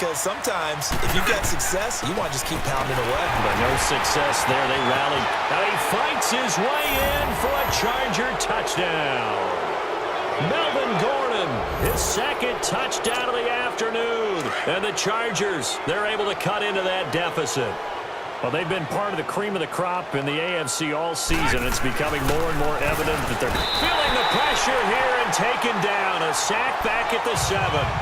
because sometimes if you've got success, you want to just keep pounding away. But no success there. They rallied. Now he fights his way in for a Charger touchdown. Melvin Gordon, his second touchdown of the afternoon. And the Chargers, they're able to cut into that deficit. Well, they've been part of the cream of the crop in the AFC all season. It's becoming more and more evident that they're feeling the pressure here and taken down. A sack back at the 7.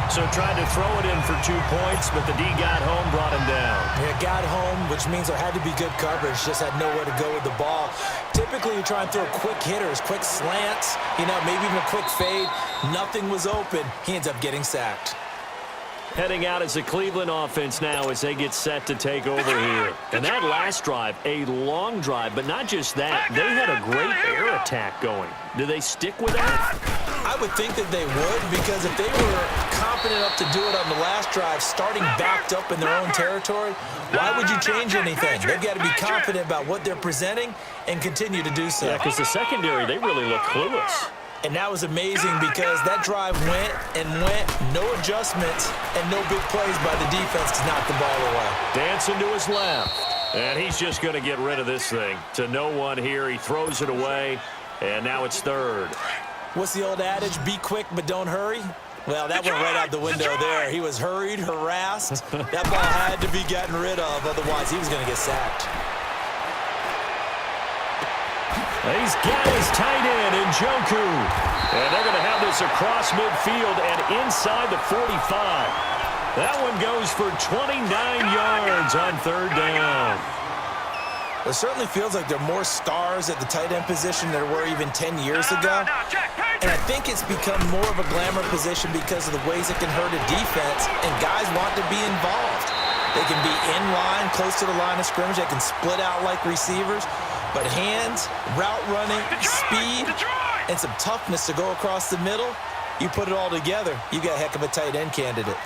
So tried to throw it in for 2 points, but the D got home, brought him down. Yeah, got home, which means there had to be good coverage. Just had nowhere to go with the ball. Typically, you try and throw quick hitters, quick slants, maybe even a quick fade. Nothing was open. He ends up getting sacked. Heading out as the Cleveland offense now as they get set to take over here. And that last drive, a long drive, but not just that. They had a great air attack going. Do they stick with that? I would think that they would, because if they were confident enough to do it on the last drive, starting backed up in their own territory, why would you change anything? They've got to be confident about what they're presenting and continue to do so. Yeah, because the secondary, they really look clueless. And that was amazing because that drive went and went, no adjustments, and no big plays by the defense to knock the ball away. Dancing to his left. And he's just going to get rid of this thing. To no one here. He throws it away, and now it's third. What's the old adage? Be quick, but don't hurry? Well, that went right out the window there. He was hurried, harassed. That ball had to be gotten rid of, otherwise he was going to get sacked. He's got his tight end, Njoku. And they're going to have this across midfield and inside the 45. That one goes for 29 yards on third down. It certainly feels like there are more stars at the tight end position than there were even 10 years ago. And I think it's become more of a glamour position because of the ways it can hurt a defense, and guys want to be involved. They can be in line, close to the line of scrimmage. They can split out like receivers. But hands, route running, speed, and some toughness to go across the middle, you put it all together, you got a heck of a tight end candidate.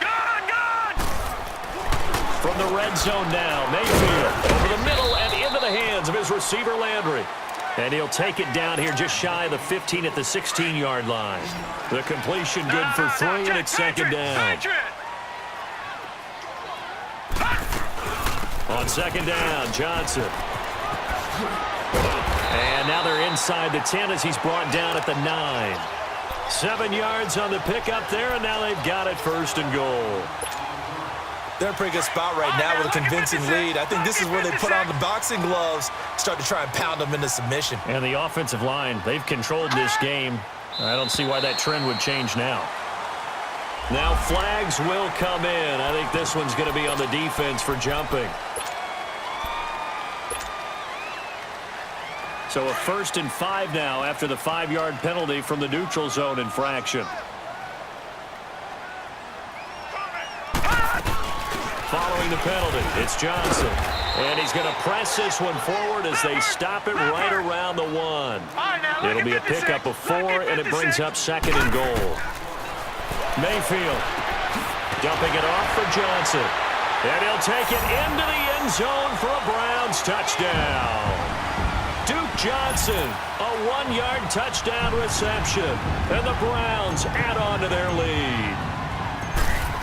From the red zone now, Mayfield over the middle and into the hands of his receiver, Landry. And he'll take it down here just shy of the 15 at the 16-yard line. The completion good for 3, and it's second down. On second down, Johnson. And now they're inside the 10 as he's brought down at the 9. 7 yards on the pickup there, and now they've got it first and goal. They're in a pretty good spot right now with a convincing lead. I think this is where they put on the boxing gloves, start to try and pound them into submission. And the offensive line, they've controlled this game. I don't see why that trend would change now. Now flags will come in. I think this one's going to be on the defense for jumping. So a 1st and 5 now after the 5-yard penalty from the neutral zone infraction. Following the penalty, it's Johnson. And he's going to press this one forward as they stop it right around the 1. It'll be a pickup of 4, and it brings up 2nd and goal. Mayfield dumping it off for Johnson. And he'll take it into the end zone for a Browns touchdown. Duke Johnson, a 1-yard touchdown reception. And the Browns add on to their lead.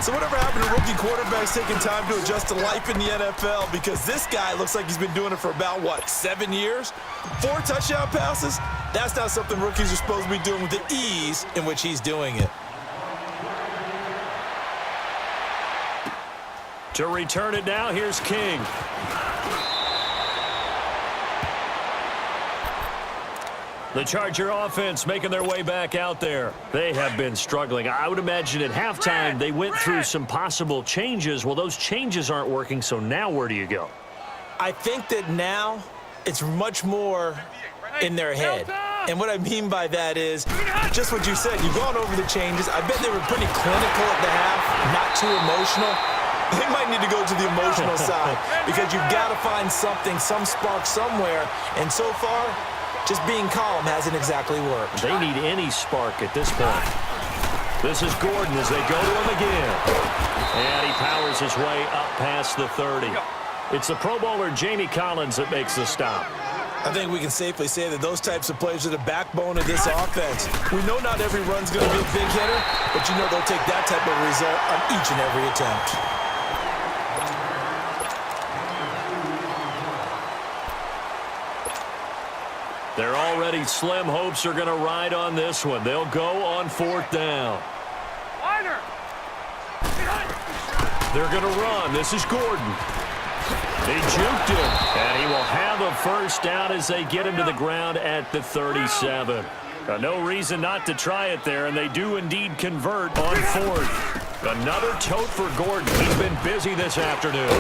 So whatever happened to rookie quarterbacks taking time to adjust to life in the NFL? Because this guy looks like he's been doing it for about, 7 years? 4 touchdown passes? That's not something rookies are supposed to be doing with the ease in which he's doing it. To return it now, here's King. The Charger offense making their way back out there. They have been struggling. I would imagine at halftime they went through some possible changes. Well, those changes aren't working, so now where do you go? I think that now it's much more in their head. And what I mean by that is just what you said. You've gone over the changes. I bet they were pretty clinical at the half, not too emotional. They might need to go to the emotional side because you've got to find something, some spark somewhere. And so far, just being calm hasn't exactly worked. They need any spark at this point. This is Gordon as they go to him again. And he powers his way up past the 30. It's the Pro Bowler Jamie Collins that makes the stop. I think we can safely say that those types of plays are the backbone of this offense. We know not every run's going to be a big hitter, but you know they'll take that type of result on each and every attempt. Their already slim hopes are going to ride on this one. They'll go on 4th down. They're going to run. This is Gordon. He juked him, and he will have a first down as they get him to the ground at the 37. No reason not to try it there, and they do indeed convert on 4th. Another tote for Gordon. He's been busy this afternoon.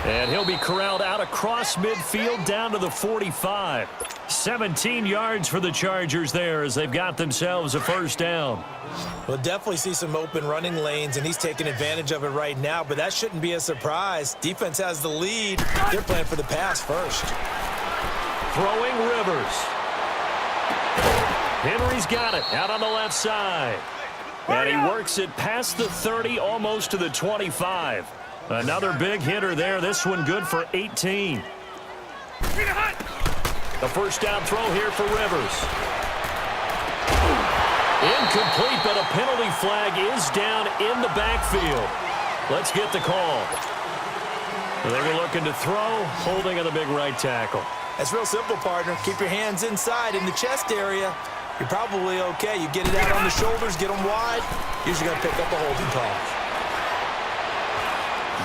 And he'll be corralled out across midfield down to the 45. 17 yards for the Chargers there as they've got themselves a first down. We'll definitely see some open running lanes, and he's taking advantage of it right now, but that shouldn't be a surprise. Defense has the lead. They're playing for the pass first. Throwing Rivers. Henry's got it out on the left side. And he works it past the 30, almost to the 25. Another big hitter there. This one good for 18. The first down throw here for Rivers. Incomplete, but a penalty flag is down in the backfield. Let's get the call. They were looking to throw, holding on the big right tackle. That's real simple, partner. Keep your hands inside in the chest area. You're probably okay. You get it out on the shoulders, get them wide. Usually going to pick up a holding call.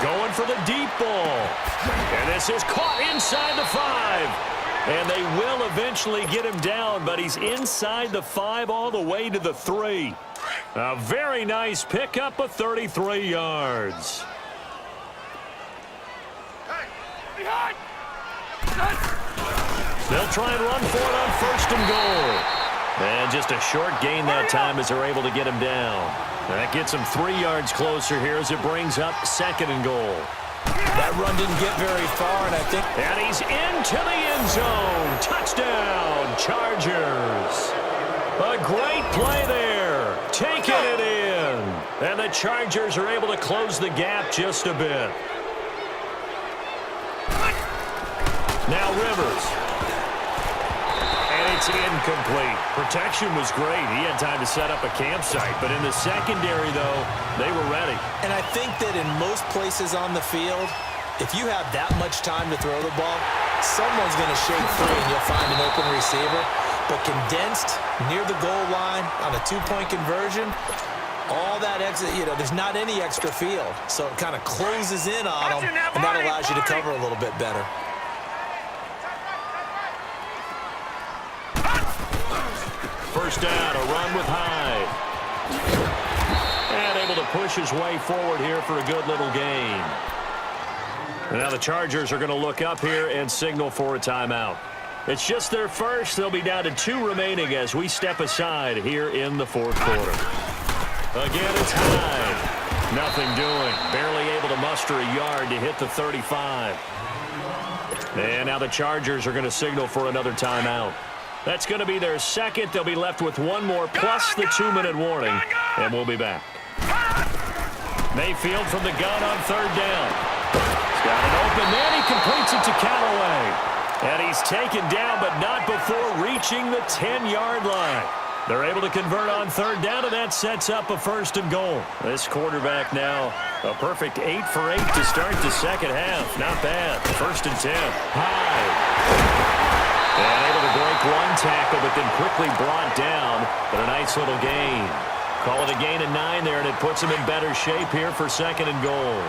Going for the deep ball. And this is caught inside the 5. And they will eventually get him down, but he's inside the 5 all the way to the 3. A very nice pickup of 33 yards. They'll try and run for it on 1st and goal. And just a short gain that time as they're able to get him down. That gets him 3 yards closer here as it brings up 2nd and goal. That run didn't get very far, and I think... And he's into the end zone. Touchdown, Chargers. A great play there. Taking it in. And the Chargers are able to close the gap just a bit. Now Rivers. And it's incomplete. Protection was great. He had time to set up a campsite. But in the secondary, though, they were ready. And I think that in most places on the field, if you have that much time to throw the ball, someone's going to shake free and you'll find an open receiver. But condensed near the goal line on a 2-point conversion, all that exit, there's not any extra field. So it kind of closes in on them, and that allows you to cover a little bit better. First down, a run with Hyde. And able to push his way forward here for a good little gain. And now the Chargers are going to look up here and signal for a timeout. It's just their first. They'll be down to 2 remaining as we step aside here in the 4th quarter. Again, it's Hyde. Nothing doing. Barely able to muster a yard to hit the 35. And now the Chargers are going to signal for another timeout. That's going to be their second. They'll be left with 1 more plus the 2-minute warning, and we'll be back. Mayfield from the gun on 3rd down. He's got it open, then he completes it to Callaway. And he's taken down, but not before reaching the 10-yard line. They're able to convert on 3rd down, and that sets up a 1st and goal. This quarterback now, a perfect 8 for 8 to start the second half. Not bad. 1st and 10. High. And able to break 1 tackle, but then quickly brought down. But a nice little gain. Call it a gain of 9 there, and it puts him in better shape here for 2nd and goal.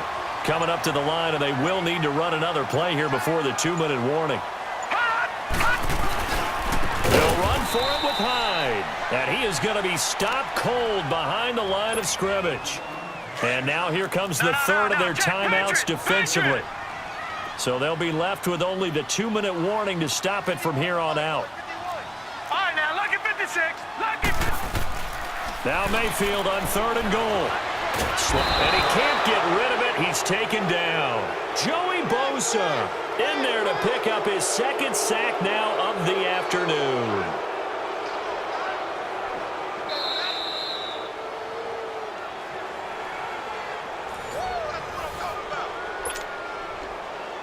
Coming up to the line, and they will need to run another play here before the 2-minute warning. They'll run for it with Hyde. And he is going to be stopped cold behind the line of scrimmage. And now here comes the 3rd of their timeouts defensively. So they'll be left with only the 2-minute warning to stop it from here on out. All right, now, look at 56. Look at... Now Mayfield on 3rd and goal. And he can't get rid of it. He's taken down. Joey Bosa in there to pick up his 2nd sack now of the afternoon.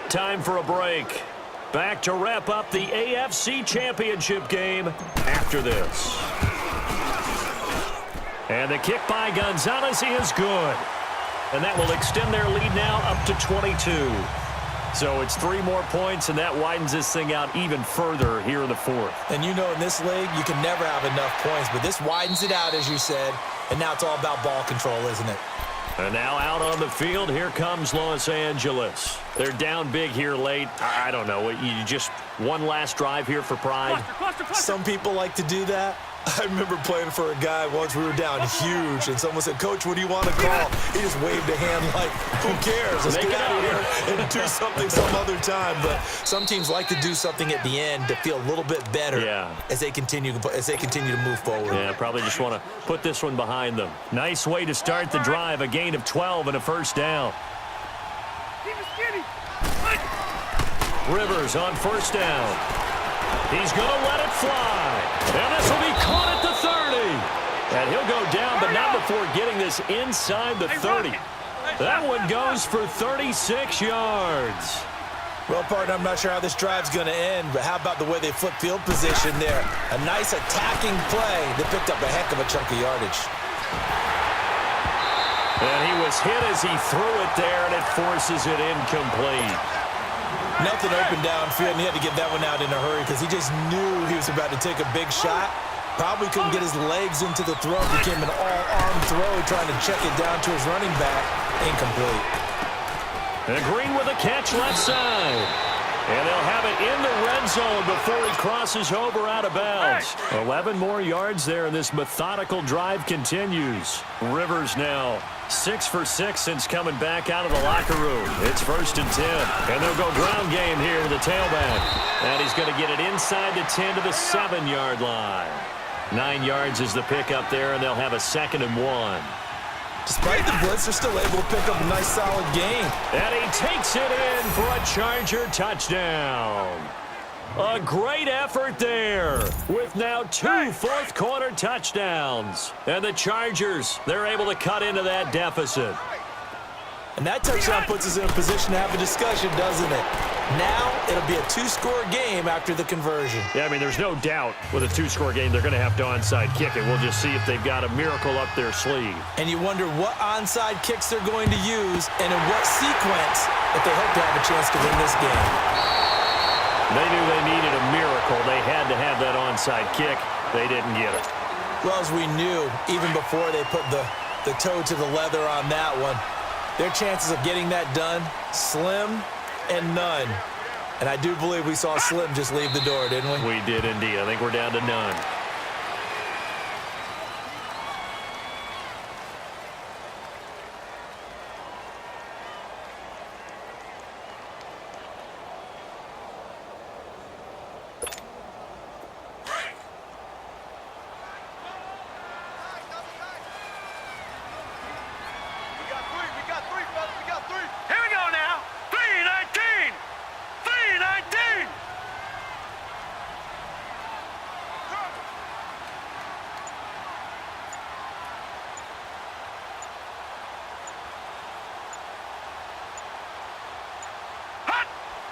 Time for a break. Back to wrap up the AFC Championship game after this. And the kick by Gonzalez is good. And that will extend their lead now up to 22. So it's 3 more points, and that widens this thing out even further here in the fourth. And you know in this league, you can never have enough points, but this widens it out, as you said, and now it's all about ball control, isn't it? And now out on the field, here comes Los Angeles. They're down big here late. I don't know. You just one last drive here for pride? Some people like to do that. I remember playing for a guy once. We were down huge, and someone said, "Coach, what do you want to call?" He just waved a hand like, "Who cares? Let's get out of here and do something some other time." But some teams like to do something at the end to feel a little bit better as they continue to move forward. Yeah, probably just want to put this one behind them. Nice way to start the drive. A gain of 12 and a first down. Rivers on first down. He's going to let it fly. And this will be caught at the 30. And he'll go down, but not before getting this inside the 30. That one goes for 36 yards. Well, partner, I'm not sure how this drive's going to end, but how about the way they flip field position there? A nice attacking play that picked up a heck of a chunk of yardage. And he was hit as he threw it there, and it forces it incomplete. Nothing open downfield, and he had to get that one out in a hurry because he just knew he was about to take a big shot. Probably couldn't get his legs into the throw. Became an all-arm throw, trying to check it down to his running back. Incomplete. And Green with a catch left side. And they'll have it in the red zone before he crosses over out of bounds. 11 more yards there, and this methodical drive continues. Rivers now 6 for 6 since coming back out of the locker room. It's 1st and 10. And they'll go ground game here with the tailback. And he's going to get it inside the 10 to the 7-yard line. 9 yards is the pickup there, and they'll have a 2nd and 1. Despite the blitz, they're still able to pick up a nice, solid gain. And he takes it in for a Charger touchdown. A great effort there with now 2 fourth-quarter touchdowns. And the Chargers, they're able to cut into that deficit. And that touchdown puts us in a position to have a discussion, doesn't it? Now it'll be a 2-score game after the conversion. Yeah, I mean, there's no doubt with a 2-score game they're going to have to onside kick it. We'll just see if they've got a miracle up their sleeve. And you wonder what onside kicks they're going to use and in what sequence if they hope to have a chance to win this game. They knew they needed a miracle. They had to have that onside kick. They didn't get it. Well, as we knew, even before they put the toe to the leather on that one, their chances of getting that done, slim and none. And I do believe we saw Slim just leave the door, didn't we? We did indeed. I think we're down to none.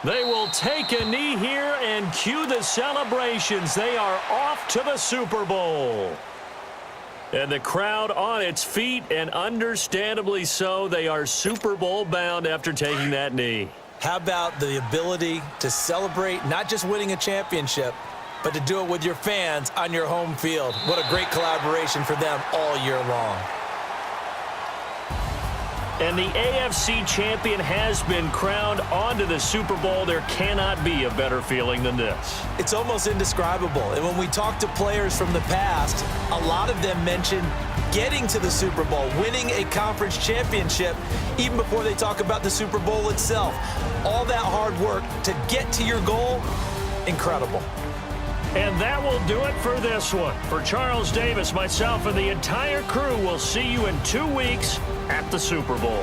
They will take a knee here and cue the celebrations. They are off to the Super Bowl. And the crowd on its feet, and understandably so. They are Super Bowl bound after taking that knee. How about the ability to celebrate not just winning a championship, but to do it with your fans on your home field? What a great collaboration for them all year long. And the AFC champion has been crowned onto the Super Bowl. There cannot be a better feeling than this. It's almost indescribable. And when we talk to players from the past, a lot of them mention getting to the Super Bowl, winning a conference championship, even before they talk about the Super Bowl itself. All that hard work to get to your goal, incredible. And that will do it for this one. For Charles Davis, myself, and the entire crew, we'll see you in 2 weeks at the Super Bowl.